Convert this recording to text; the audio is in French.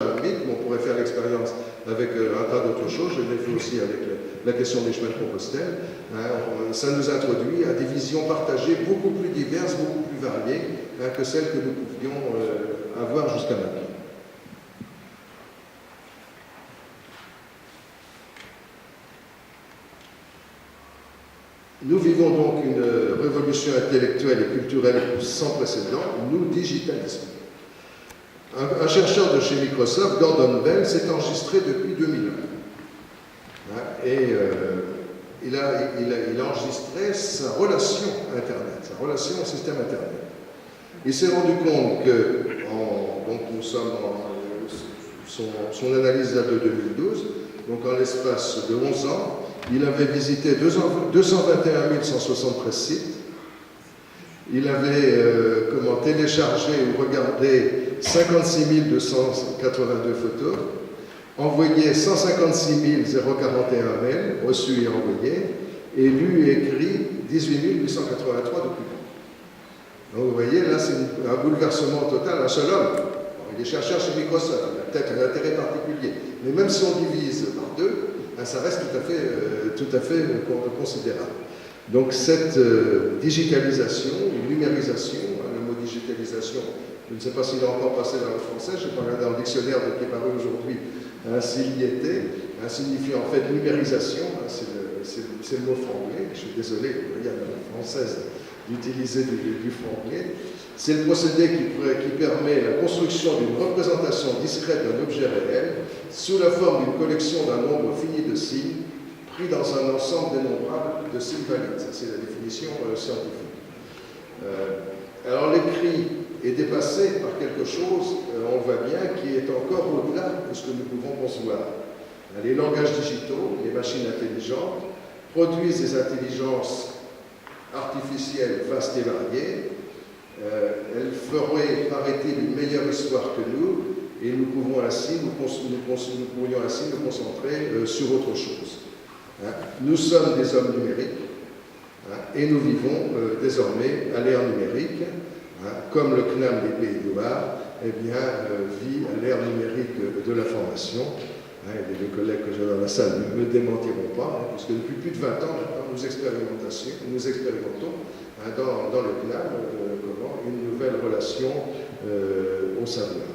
mais on pourrait faire l'expérience avec un tas d'autres choses. Je l'ai fait aussi avec la question des chemins de Compostelle. Ça nous introduit à des visions partagées beaucoup plus diverses, beaucoup plus variées que celles que nous pouvions avoir jusqu'à maintenant. Nous vivons donc une révolution intellectuelle et culturelle sans précédent. Nous digitalisons. Un chercheur de chez Microsoft, Gordon Bell, s'est enregistré depuis 2001. Il a enregistré sa relation Internet, sa relation au système Internet. Il s'est rendu compte que, donc nous sommes son analyse date de 2012, donc en l'espace de 11 ans, il avait visité 221 173 sites. Il avait téléchargé ou regardé 56 282 photos, envoyé 156 041 mails reçus et envoyés, et lu et écrit 18 883 documents. Donc vous voyez, là c'est un bouleversement total, un seul homme. Bon, il est chercheur chez Microsoft, il a peut-être un intérêt particulier, mais même si on divise par deux, ça reste tout à fait considérable. Donc cette digitalisation, numérisation, le mot digitalisation, je ne sais pas s'il est encore passé dans le français, je n'ai pas regardé dans le dictionnaire qui est paru aujourd'hui, s'il y était, signifie en fait numérisation, c'est le mot franglais, je suis désolé, il y a la langue française d'utiliser du franglais. C'est le procédé qui permet la construction d'une représentation discrète d'un objet réel sous la forme d'une collection d'un nombre fini de signes pris dans un ensemble dénombrable de signes valides. Ça, c'est la définition scientifique. Alors, l'écrit est dépassé par quelque chose, on voit bien, qui est encore au-delà de ce que nous pouvons concevoir. Les langages digitaux, les machines intelligentes, produisent des intelligences artificielles vastes et variées. Elles feraient, paraît-il, une meilleure histoire que nous, et nous pourrions ainsi nous concentrer sur autre chose. Nous sommes des hommes numériques, et nous vivons désormais à l'ère numérique, comme le CNAM des Pays de Loire, vit à l'ère numérique de l'information. Les deux collègues que j'ai dans la salle ne me démentiront pas, puisque depuis plus de 20 ans maintenant, nous expérimentons dans le CNAM une nouvelle relation au savoir.